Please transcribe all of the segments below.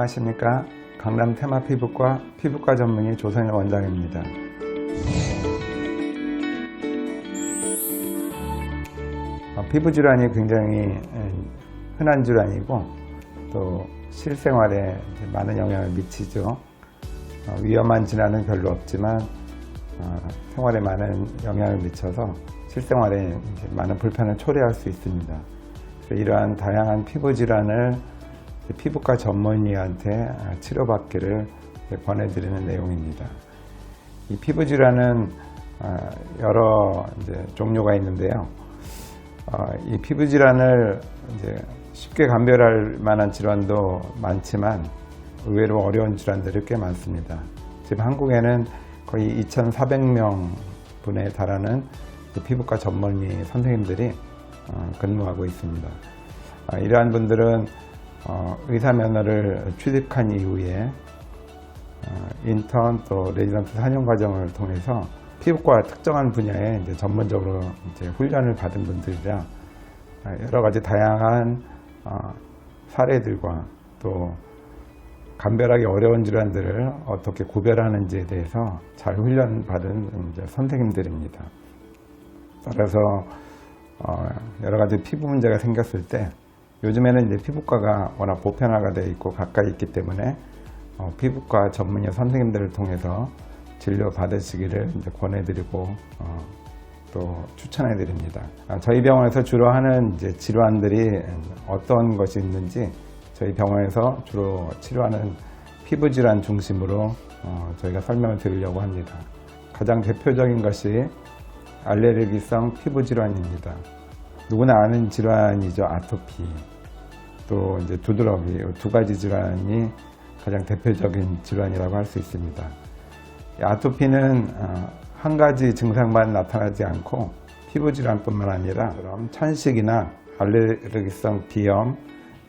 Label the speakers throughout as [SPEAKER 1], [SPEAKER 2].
[SPEAKER 1] 안녕하십니까. 강남 테마피부과 피부과 전문의 조선일 원장입니다. 피부질환이 굉장히 흔한 질환이고 또 실생활에 많은 영향을 미치죠. 위험한 질환은 별로 없지만 생활에 많은 영향을 미쳐서 실생활에 많은 불편을 초래할 수 있습니다. 그래서 이러한 다양한 피부질환을 피부과 전문의한테 치료받기를 권해드리는 내용입니다. 이 피부질환은 여러 종류가 있는데요. 이 피부질환을 쉽게 감별할 만한 질환도 많지만 의외로 어려운 질환들이 꽤 많습니다. 지금 한국에는 거의 2,400명 분에 달하는 피부과 전문의 선생님들이 근무하고 있습니다. 이러한 분들은 의사 면허를 취득한 이후에 인턴 또 레지던트 4년 과정을 통해서 피부과 특정한 분야에 전문적으로 훈련을 받은 분들이라 여러 가지 다양한 사례들과 또 감별하기 어려운 질환들을 어떻게 구별하는지에 대해서 잘 훈련받은 선생님들입니다. 따라서 여러 가지 피부 문제가 생겼을 때 요즘에는 피부과가 워낙 보편화가 되어 있고 가까이 있기 때문에 피부과 전문의 선생님들을 통해서 진료 받으시기를 권해드리고 또 추천해드립니다. 저희 병원에서 주로 하는 질환들이 어떤 것이 있는지 저희 병원에서 주로 치료하는 피부질환 중심으로 저희가 설명을 드리려고 합니다. 가장 대표적인 것이 알레르기성 피부질환입니다. 누구나 아는 질환이죠. 아토피, 또 두드러기, 두 가지 질환이 가장 대표적인 질환이라고 할 수 있습니다. 아토피는 한 가지 증상만 나타나지 않고 피부질환뿐만 아니라 천식이나 알레르기성 비염,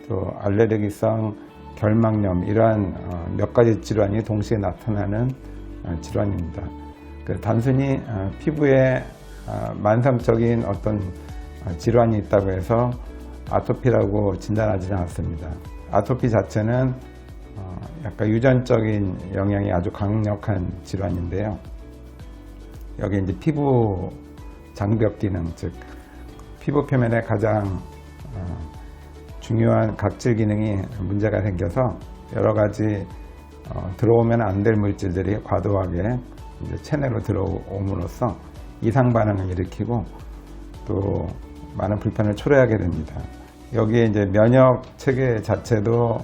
[SPEAKER 1] 또 알레르기성 결막염 이러한 몇 가지 질환이 동시에 나타나는 질환입니다. 단순히 피부에 만성적인 어떤 질환이 있다고 해서 아토피라고 진단하지는 않습니다. 아토피 자체는 약간 유전적인 영향이 아주 강력한 질환인데요. 여기 피부 장벽 기능, 즉 피부 표면에 가장 중요한 각질 기능이 문제가 생겨서 여러 가지 들어오면 안 될 물질들이 과도하게 체내로 들어옴으로써 이상 반응을 일으키고 또 많은 불편을 초래하게 됩니다. 여기에 면역 체계 자체도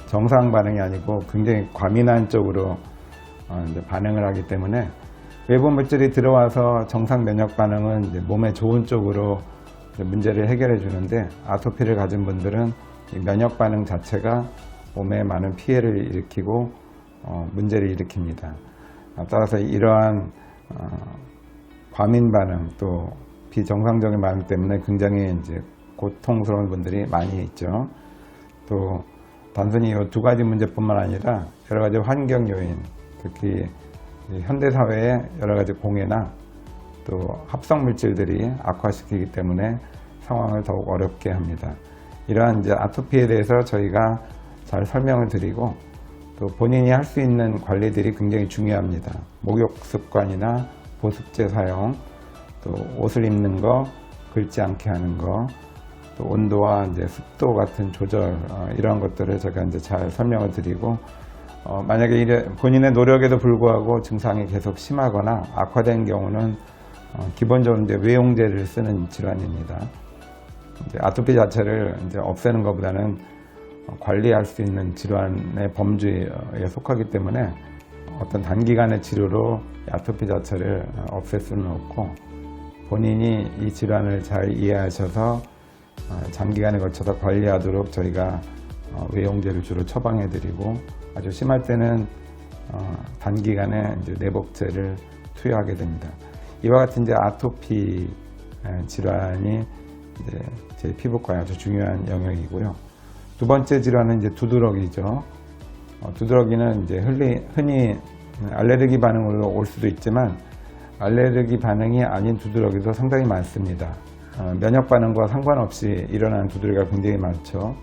[SPEAKER 1] 정상 반응이 아니고 굉장히 과민한 쪽으로 반응을 하기 때문에 외부 물질이 들어와서 정상 면역 반응은 몸에 좋은 쪽으로 문제를 해결해 주는데 아토피를 가진 분들은 이 면역 반응 자체가 몸에 많은 피해를 일으키고 문제를 일으킵니다. 따라서 이러한 과민 반응 또 비정상적인 반응 때문에 굉장히 고통스러운 분들이 많이 있죠. 또 단순히 이 두 가지 문제뿐만 아니라 여러 가지 환경 요인, 특히 현대사회의 여러 가지 공해나 또 합성 물질들이 악화시키기 때문에 상황을 더욱 어렵게 합니다. 이러한 아토피에 대해서 저희가 잘 설명을 드리고 또 본인이 할 수 있는 관리들이 굉장히 중요합니다. 목욕 습관이나 보습제 사용, 또 옷을 입는 거, 긁지 않게 하는 거, 또 온도와 습도 같은 조절 이런 것들을 제가 잘 설명을 드리고 만약에 본인의 노력에도 불구하고 증상이 계속 심하거나 악화된 경우는 기본적으로 외용제를 쓰는 질환입니다. 아토피 자체를 없애는 것보다는 관리할 수 있는 질환의 범주에 속하기 때문에 어떤 단기간의 치료로 아토피 자체를 없앨 수는 없고 본인이 이 질환을 잘 이해하셔서 장기간에 걸쳐서 관리하도록 저희가 외용제를 주로 처방해드리고 아주 심할 때는 단기간에 내복제를 투여하게 됩니다. 이와 같은 아토피 질환이 제 피부과에 아주 중요한 영역이고요. 두 번째 질환은 두드러기죠. 두드러기는 흔히 알레르기 반응으로 올 수도 있지만 알레르기 반응이 아닌 두드러기도 상당히 많습니다. 면역 반응과 상관없이 일어나는 두드러기가 굉장히 많죠.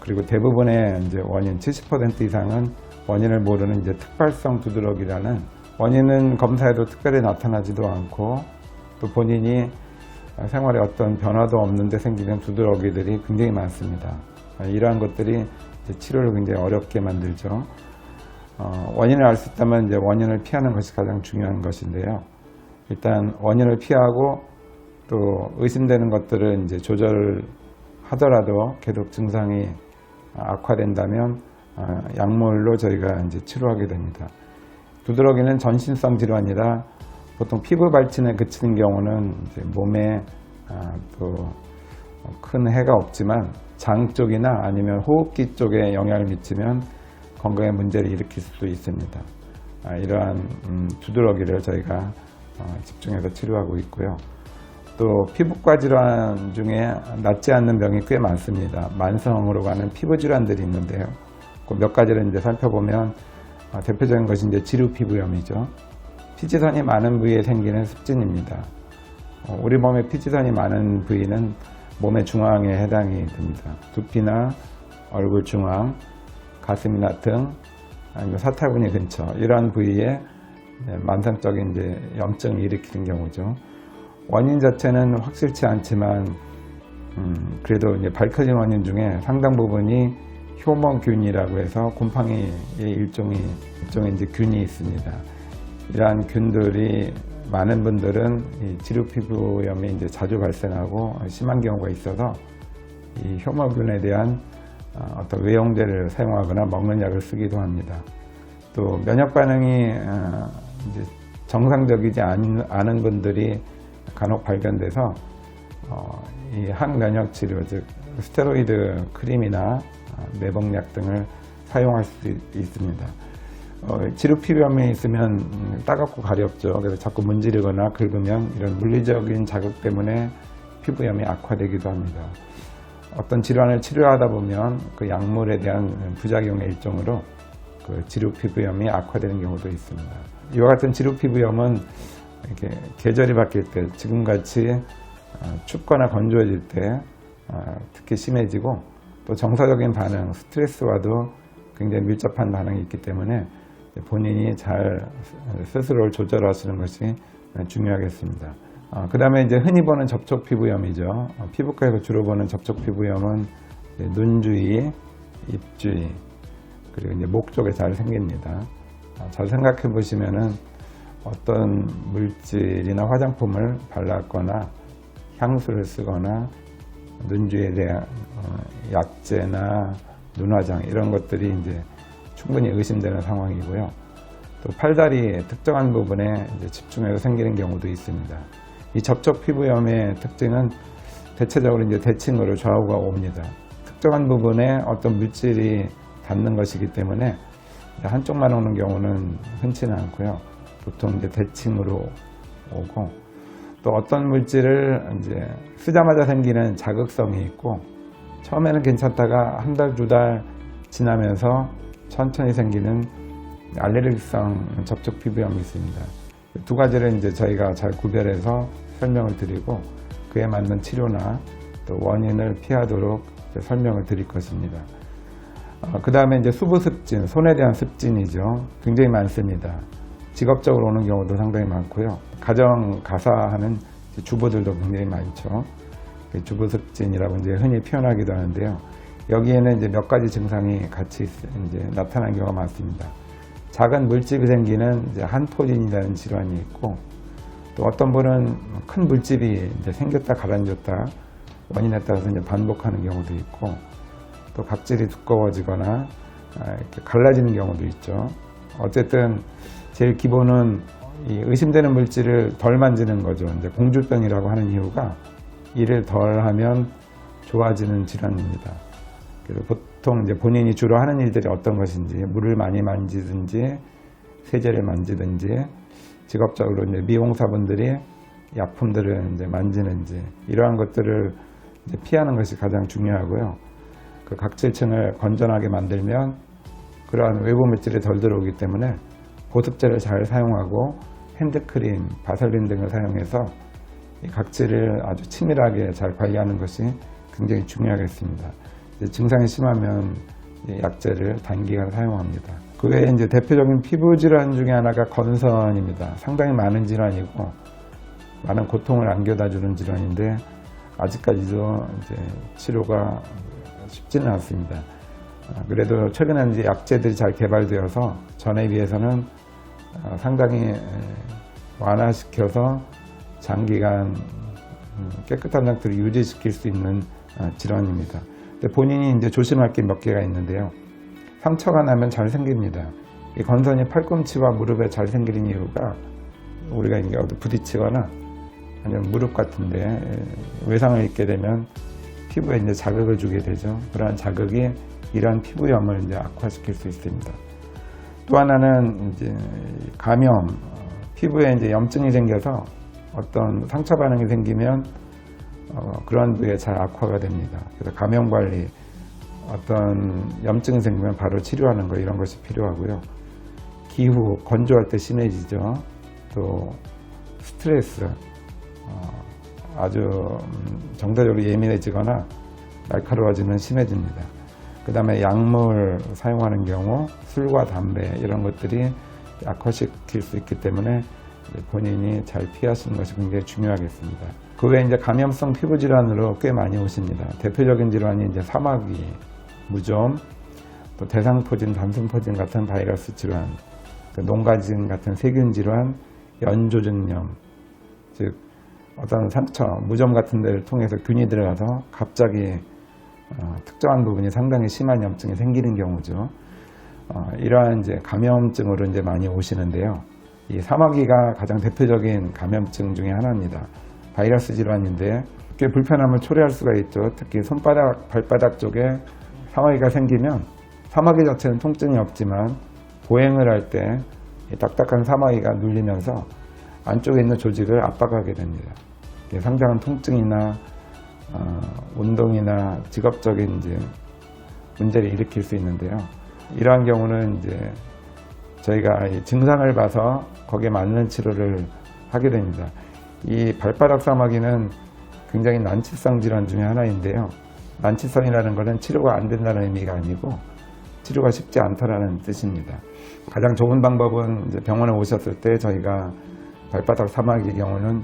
[SPEAKER 1] 그리고 대부분의 이제 원인 70% 이상은 원인을 모르는 이제 특발성 두드러기라는, 원인은 검사에도 특별히 나타나지도 않고 또 본인이 생활에 어떤 변화도 없는데 생기는 두드러기들이 굉장히 많습니다. 이러한 것들이 이제 치료를 굉장히 어렵게 만들죠. 원인을 알 수 있다면 이제 원인을 피하는 것이 가장 중요한 것인데요. 일단 원인을 피하고 또 의심되는 것들은 이제 조절하더라도 계속 증상이 악화된다면 약물로 저희가 이제 치료하게 됩니다. 두드러기는 전신성 질환이라 보통 피부 발진에 그치는 경우는 이제 몸에 또 큰 해가 없지만 장 쪽이나 아니면 호흡기 쪽에 영향을 미치면 건강에 문제를 일으킬 수도 있습니다. 이러한 두드러기를 저희가 집중해서 치료하고 있고요. 또 피부과 질환 중에 낫지 않는 병이 꽤 많습니다. 만성으로 가는 피부 질환들이 있는데요. 그 몇 가지를 이제 살펴보면 대표적인 것이 이제 지루 피부염이죠. 피지선이 많은 부위에 생기는 습진입니다. 우리 몸에 피지선이 많은 부위는 몸의 중앙에 해당이 됩니다. 두피나 얼굴 중앙, 가슴이나 등, 아니면 사타구니 근처, 이러한 부위에 만성적인 이제 염증을 일으키는 경우죠. 원인 자체는 확실치 않지만 그래도 이제 밝혀진 원인 중에 상당 부분이 효모균이라고 해서 곰팡이의 일종의 이제 균이 있습니다. 이러한 균들이 많은 분들은 이 지루 피부염이 이제 자주 발생하고 심한 경우가 있어서 이 효모균에 대한 어떤 외용제를 사용하거나 먹는 약을 쓰기도 합니다. 또 면역 반응이 이제 정상적이지 않은 분들이 간혹 발견돼서 이 항면역 치료, 즉 스테로이드 크림이나 매복약 등을 사용할 수 있습니다. 지루 피부염이 있으면 따갑고 가렵죠. 그래서 자꾸 문지르거나 긁으면 이런 물리적인 자극 때문에 피부염이 악화되기도 합니다. 어떤 질환을 치료하다 보면 그 약물에 대한 부작용의 일종으로 그 지루 피부염이 악화되는 경우도 있습니다. 이와 같은 지루 피부염은 이렇게 계절이 바뀔 때, 지금같이 춥거나 건조해질 때 특히 심해지고, 또 정서적인 반응, 스트레스와도 굉장히 밀접한 반응이 있기 때문에 본인이 잘 스스로를 조절하시는 것이 중요하겠습니다. 그 다음에 이제 흔히 보는 접촉 피부염이죠. 피부과에서 주로 보는 접촉 피부염은 눈 주위, 입 주위, 그리고 이제 목 쪽에 잘 생깁니다. 잘 생각해 보시면은 어떤 물질이나 화장품을 발랐거나 향수를 쓰거나 눈 주위에 대한 약제나 눈화장, 이런 것들이 이제 충분히 의심되는 상황이고요. 또 팔다리의 특정한 부분에 이제 집중해서 생기는 경우도 있습니다. 이 접촉 피부염의 특징은 대체적으로 이제 대칭으로 좌우가 옵니다. 특정한 부분에 어떤 물질이 닿는 것이기 때문에 한쪽만 오는 경우는 흔치는 않고요. 보통 이제 대칭으로 오고, 또 어떤 물질을 이제 쓰자마자 생기는 자극성이 있고, 처음에는 괜찮다가 한 달, 두 달 지나면서 천천히 생기는 알레르기성 접촉 피부염이 있습니다. 두 가지를 이제 저희가 잘 구별해서 설명을 드리고, 그에 맞는 치료나 또 원인을 피하도록 설명을 드릴 것입니다. 그 다음에 이제 수부습진, 손에 대한 습진이죠. 굉장히 많습니다. 직업적으로 오는 경우도 상당히 많고요. 가정 가사하는 주부들도 굉장히 많죠. 주부습진이라고 이제 흔히 표현하기도 하는데요. 여기에는 이제 몇 가지 증상이 같이 이제 나타나는 경우가 많습니다. 작은 물집이 생기는 이제 한포진이라는 질환이 있고, 또 어떤 분은 큰 물집이 이제 생겼다 가라앉았다 원인에 따라서 이제 반복하는 경우도 있고, 또 각질이 두꺼워지거나 이렇게 갈라지는 경우도 있죠. 어쨌든 제일 기본은 이 의심되는 물질을 덜 만지는 거죠. 이제 공주병이라고 하는 이유가 이를 덜 하면 좋아지는 질환입니다. 그래서 보통 이제 본인이 주로 하는 일들이 어떤 것인지, 물을 많이 만지든지 세제를 만지든지, 직업적으로 이제 미용사분들이 약품들을 이제 만지는지, 이러한 것들을 이제 피하는 것이 가장 중요하고요. 그 각질층을 건전하게 만들면 그러한 외부 물질이 덜 들어오기 때문에 보습제를 잘 사용하고 핸드크림, 바셀린 등을 사용해서 이 각질을 아주 치밀하게 잘 관리하는 것이 굉장히 중요하겠습니다. 이제 증상이 심하면 이 약제를 단기간 사용합니다. 그 외에 이제 대표적인 피부 질환 중에 하나가 건선입니다. 상당히 많은 질환이고 많은 고통을 안겨다 주는 질환인데 아직까지도 이제 치료가 쉽지는 않습니다. 그래도 최근에 이제 약제들이 잘 개발되어서 전에 비해서는 상당히 완화시켜서 장기간 깨끗한 상태를 유지시킬 수 있는 질환입니다. 근데 본인이 이제 조심할 게 몇 개가 있는데요. 상처가 나면 잘 생깁니다. 이 건선이 팔꿈치와 무릎에 잘 생기는 이유가 우리가 이제 어디 부딪히거나 아니면 무릎 같은데 외상을 입게 되면 피부에 이제 자극을 주게 되죠. 그러한 자극이 이러한 피부염을 이제 악화시킬 수 있습니다. 또 하나는 이제 감염, 피부에 이제 염증이 생겨서 어떤 상처 반응이 생기면 그러한 부위에 잘 악화가 됩니다. 그래서 감염 관리, 어떤 염증이 생기면 바로 치료하는 거 이런 것이 필요하고요. 기후, 건조할 때 심해지죠. 또 스트레스, 아주 정서적으로 예민해지거나 날카로워지면 심해집니다. 그 다음에 약물 사용하는 경우 술과 담배 이런 것들이 악화시킬 수 있기 때문에 본인이 잘 피하시는 것이 굉장히 중요하겠습니다. 그 외에 이제 감염성 피부 질환으로 꽤 많이 오십니다. 대표적인 질환이 이제 사마귀, 무좀, 또 대상포진, 단순포진 같은 바이러스 질환, 농가진 같은 세균 질환, 연조증염, 즉 어떤 상처, 무좀 같은 데를 통해서 균이 들어가서 갑자기 특정한 부분이 상당히 심한 염증이 생기는 경우죠. 이러한 이제 감염증으로 이제 많이 오시는데요. 이 사마귀가 가장 대표적인 감염증 중에 하나입니다. 바이러스 질환인데 꽤 불편함을 초래할 수가 있죠. 특히 손바닥, 발바닥 쪽에 사마귀가 생기면 사마귀 자체는 통증이 없지만 보행을 할 때 딱딱한 사마귀가 눌리면서 안쪽에 있는 조직을 압박하게 됩니다. 상당한 통증이나 운동이나 직업적인 이제 문제를 일으킬 수 있는데요. 이러한 경우는 이제 저희가 증상을 봐서 거기에 맞는 치료를 하게 됩니다. 이 발바닥 사마귀는 굉장히 난치성 질환 중에 하나인데요. 난치성이라는 것은 치료가 안 된다는 의미가 아니고 치료가 쉽지 않다라는 뜻입니다. 가장 좋은 방법은 이제 병원에 오셨을 때 저희가 발바닥 사마귀의 경우는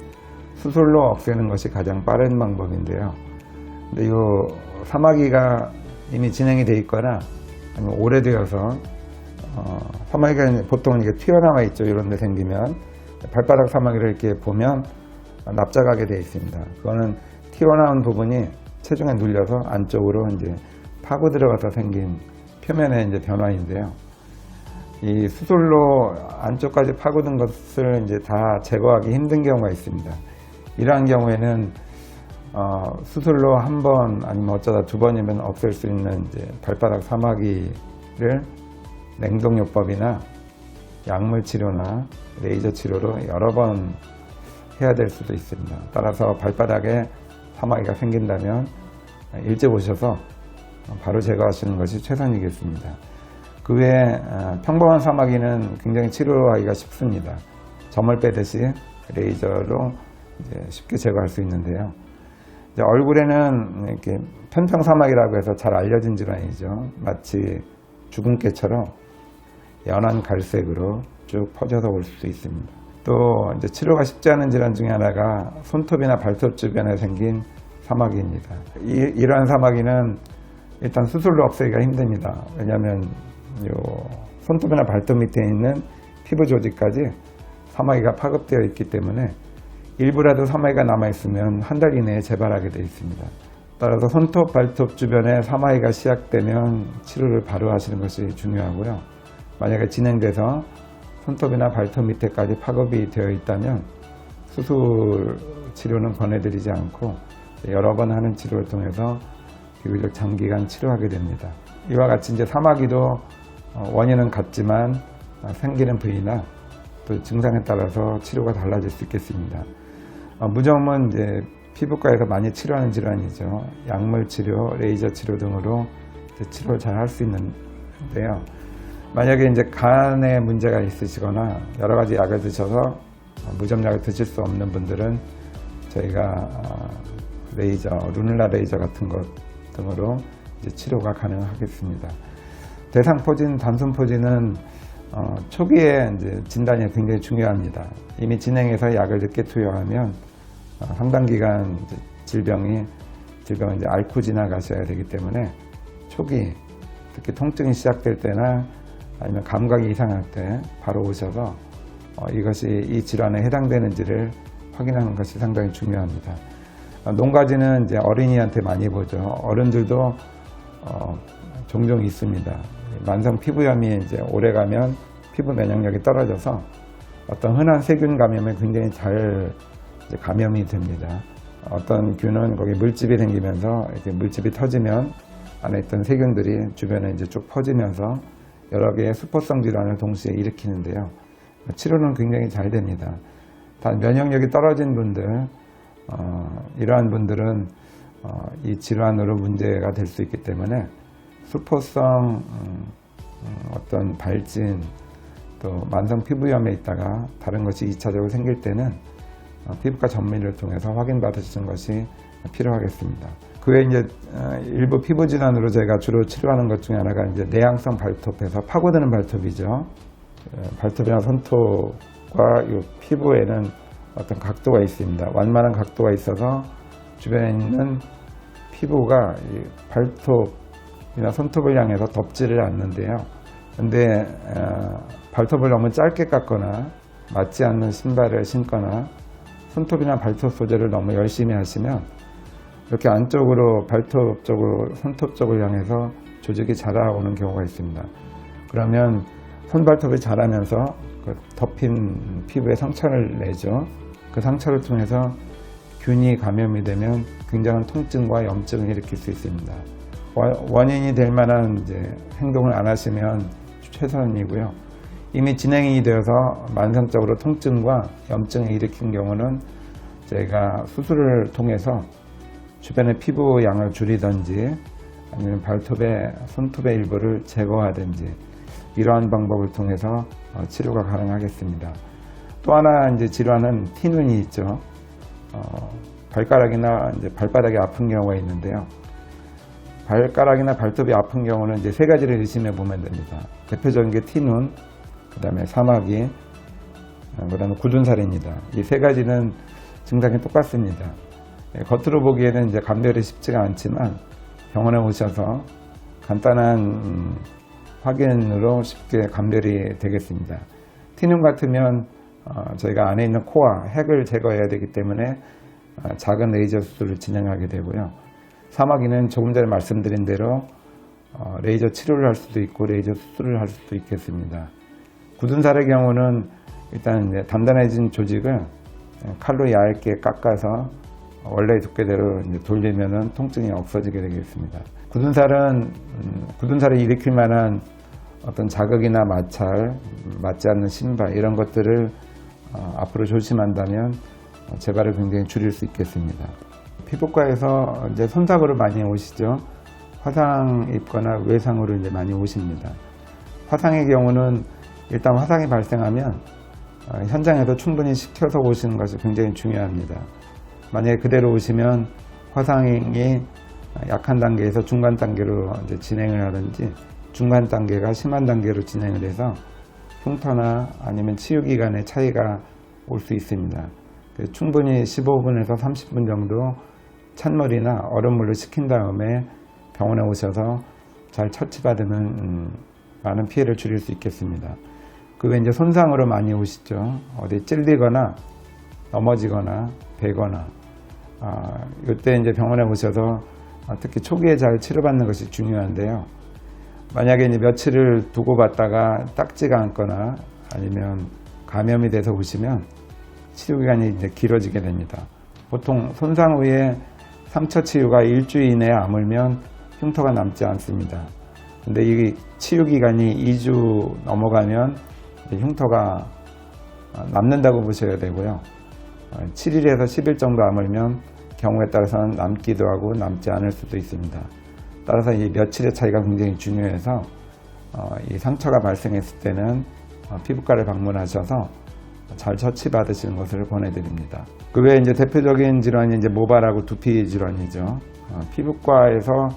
[SPEAKER 1] 수술로 없애는 것이 가장 빠른 방법인데요. 근데 이 사마귀가 이미 진행이 돼 있거나 아니면 오래되어서 사마귀가 보통 이게 튀어나와 있죠. 이런 데 생기면 발바닥 사마귀를 이렇게 보면 납작하게 되어 있습니다. 그거는 튀어나온 부분이 체중에 눌려서 안쪽으로 이제 파고 들어가서 생긴 표면의 이제 변화인데요. 이 수술로 안쪽까지 파고든 것을 이제 다 제거하기 힘든 경우가 있습니다. 이러한 경우에는 수술로 한 번 아니면 어쩌다 두 번이면 없앨 수 있는 이제 발바닥 사마귀를 냉동요법이나 약물 치료나 레이저 치료로 여러 번 해야 될 수도 있습니다. 따라서 발바닥에 사마귀가 생긴다면 일찍 오셔서 바로 제거하시는 것이 최선이겠습니다. 그 외에 평범한 사마귀는 굉장히 치료하기가 쉽습니다. 점을 빼듯이 레이저로 이제 쉽게 제거할 수 있는데요. 이제 얼굴에는 이렇게 편평사마귀라고 해서 잘 알려진 질환이죠. 마치 주근깨처럼 연한 갈색으로 쭉 퍼져서 올 수도 있습니다. 또 이제 치료가 쉽지 않은 질환 중에 하나가 손톱이나 발톱 주변에 생긴 사마귀입니다. 이러한 사마귀는 일단 수술로 없애기가 힘듭니다. 왜냐하면 요 손톱이나 발톱 밑에 있는 피부 조직까지 사마귀가 파급되어 있기 때문에 일부라도 사마귀가 남아있으면 한 달 이내에 재발하게 되어 있습니다. 따라서 손톱, 발톱 주변에 사마귀가 시작되면 치료를 바로 하시는 것이 중요하고요. 만약에 진행돼서 손톱이나 발톱 밑에까지 파급이 되어 있다면 수술 치료는 권해드리지 않고 여러 번 하는 치료를 통해서 비교적 장기간 치료하게 됩니다. 이와 같이 이제 사마귀도 원인은 같지만 생기는 부위나 또 증상에 따라서 치료가 달라질 수 있겠습니다. 무좀은 이제 피부과에서 많이 치료하는 질환이죠. 약물 치료, 레이저 치료 등으로 치료를 잘 할 수 있는데요. 만약에 이제 간에 문제가 있으시거나 여러 가지 약을 드셔서 무좀약을 드실 수 없는 분들은 저희가 레이저, 루눌라 레이저 같은 것 등으로 이제 치료가 가능하겠습니다. 대상포진, 단순포진은 초기에 이제 진단이 굉장히 중요합니다. 이미 진행해서 약을 늦게 투여하면 상당 기간 질병이 이제 앓고 지나가셔야 되기 때문에 초기, 특히 통증이 시작될 때나 아니면 감각이 이상할 때 바로 오셔서 이것이 이 질환에 해당되는지를 확인하는 것이 상당히 중요합니다. 농가지는 이제 어린이한테 많이 보죠. 어른들도 종종 있습니다. 만성 피부염이 이제 오래가면 피부 면역력이 떨어져서 어떤 흔한 세균 감염에 굉장히 잘 이제 감염이 됩니다. 어떤 균은 거기 물집이 생기면서 이렇게 물집이 터지면 안에 있던 세균들이 주변에 이제 쭉 퍼지면서 여러 개의 수포성 질환을 동시에 일으키는데요. 치료는 굉장히 잘 됩니다. 단 면역력이 떨어진 분들, 이러한 분들은 이 질환으로 문제가 될 수 있기 때문에 수포성 어떤 발진 또 만성 피부염에 있다가 다른 것이 2차적으로 생길 때는 피부과 전문의를 통해서 확인받으시는 것이 필요하겠습니다. 그 외에 이제 일부 피부 질환으로 제가 주로 치료하는 것 중에 하나가 이제 내향성 발톱에서 파고드는 발톱이죠. 발톱이나 손톱과 이 피부에는 어떤 각도가 있습니다. 완만한 각도가 있어서 주변에 있는 피부가 이 발톱이나 손톱을 향해서 덮지를 않는데요. 근데 발톱을 너무 짧게 깎거나 맞지 않는 신발을 신거나 손톱이나 발톱 소재를 너무 열심히 하시면 이렇게 안쪽으로 발톱 쪽으로 손톱 쪽을 향해서 조직이 자라오는 경우가 있습니다. 그러면 손발톱이 자라면서 그 덮인 피부에 상처를 내죠. 그 상처를 통해서 균이 감염이 되면 굉장한 통증과 염증을 일으킬 수 있습니다. 원인이 될 만한 이제 행동을 안 하시면 최선이고요. 이미 진행이 되어서 만성적으로 통증과 염증을 일으킨 경우는 제가 수술을 통해서 주변의 피부 양을 줄이든지 아니면 발톱의 손톱의 일부를 제거하든지 이러한 방법을 통해서 치료가 가능하겠습니다. 또 하나 이제 질환은 티눈이 있죠. 발가락이나 이제 발바닥이 아픈 경우가 있는데요. 발가락이나 발톱이 아픈 경우는 이제 세 가지를 의심해 보면 됩니다. 대표적인 게 티눈, 그 다음에 사마귀, 그 다음에 굳은 살입니다. 이 세 가지는 증상이 똑같습니다. 겉으로 보기에는 이제 감별이 쉽지가 않지만 병원에 오셔서 간단한 확인으로 쉽게 감별이 되겠습니다. 티눈 같으면 저희가 안에 있는 코와 핵을 제거해야 되기 때문에 작은 레이저 수술을 진행하게 되고요. 사마귀는 조금 전에 말씀드린 대로 레이저 치료를 할 수도 있고 레이저 수술을 할 수도 있겠습니다. 굳은 살의 경우는 일단 이제 단단해진 조직을 칼로 얇게 깎아서 원래의 두께대로 이제 돌리면은 통증이 없어지게 되겠습니다. 굳은 살을 일으킬 만한 어떤 자극이나 마찰, 맞지 않는 신발 이런 것들을 앞으로 조심한다면 재발을 굉장히 줄일 수 있겠습니다. 피부과에서 이제 손상으로 많이 오시죠. 화상 입거나 외상으로 이제 많이 오십니다. 화상의 경우는 일단 화상이 발생하면 현장에서 충분히 식혀서 오시는 것이 굉장히 중요합니다. 만약에 그대로 오시면 화상이 약한 단계에서 중간 단계로 이제 진행을 하든지 중간 단계가 심한 단계로 진행을 해서 흉터나 아니면 치유 기간의 차이가 올 수 있습니다. 충분히 15분에서 30분 정도 찬물이나 얼음물로 식힌 다음에 병원에 오셔서 잘 처치받으면 많은 피해를 줄일 수 있겠습니다. 그 외에 이제 손상으로 많이 오시죠. 어디 찔리거나 넘어지거나 베거나 이때 이제 병원에 오셔서 특히 초기에 잘 치료받는 것이 중요한데요. 만약에 이제 며칠을 두고 받다가 딱지가 않거나 아니면 감염이 돼서 오시면 치료 기간이 이제 길어지게 됩니다. 보통 손상 후에 상처 치유가 일주일 이내에 아물면 흉터가 남지 않습니다. 근데 이 치유 기간이 2주 넘어가면 흉터가 남는다고 보셔야 되고요. 7일에서 10일 정도 아물면 경우에 따라서는 남기도 하고 남지 않을 수도 있습니다. 따라서 이 며칠의 차이가 굉장히 중요해서 이 상처가 발생했을 때는 피부과를 방문하셔서 잘 처치받으시는 것을 권해드립니다. 그 외에 이제 대표적인 질환이 이제 모발하고 두피 질환이죠. 피부과에서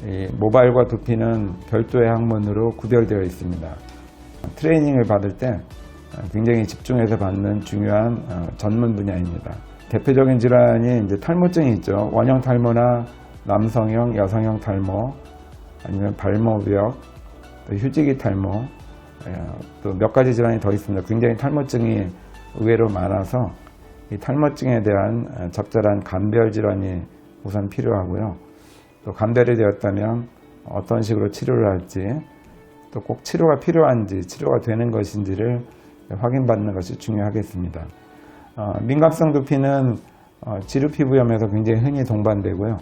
[SPEAKER 1] 이 모발과 두피는 별도의 학문으로 구별되어 있습니다. 트레이닝을 받을 때 굉장히 집중해서 받는 중요한 전문 분야입니다. 대표적인 질환이 이제 탈모증이 있죠. 원형 탈모나 남성형, 여성형 탈모, 아니면 발모벽, 또 휴지기 탈모, 또 몇 가지 질환이 더 있습니다. 굉장히 탈모증이 의외로 많아서 이 탈모증에 대한 적절한 감별 질환이 우선 필요하고요. 또 감별이 되었다면 어떤 식으로 치료를 할지, 또 꼭 치료가 필요한지, 치료가 되는 것인지를 확인받는 것이 중요하겠습니다. 민감성 두피는 지루 피부염에서 굉장히 흔히 동반되고요.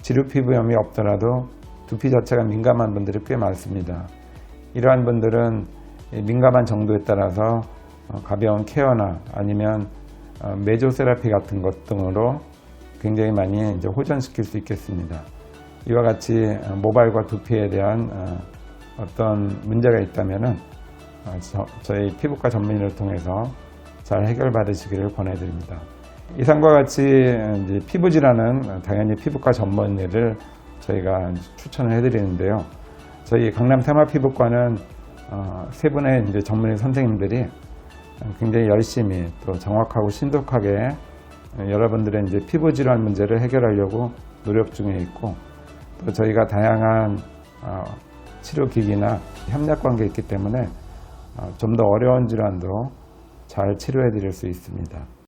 [SPEAKER 1] 지루 피부염이 없더라도 두피 자체가 민감한 분들이 꽤 많습니다. 이러한 분들은 민감한 정도에 따라서 가벼운 케어나 아니면 메조세라피 같은 것 등으로 굉장히 많이 이제 호전시킬 수 있겠습니다. 이와 같이 모발과 두피에 대한 어떤 문제가 있다면은 저희 피부과 전문의를 통해서 잘 해결받으시기를 권해드립니다. 이상과 같이 이제 피부 질환은 당연히 피부과 전문의를 저희가 추천을 해드리는데요. 저희 강남 테마피부과는 세 분의 이제 전문의 선생님들이 굉장히 열심히 또 정확하고 신속하게 여러분들의 이제 피부 질환 문제를 해결하려고 노력 중에 있고, 또 저희가 다양한 치료기기나 협력관계가 있기 때문에 좀 더 어려운 질환도 잘 치료해 드릴 수 있습니다.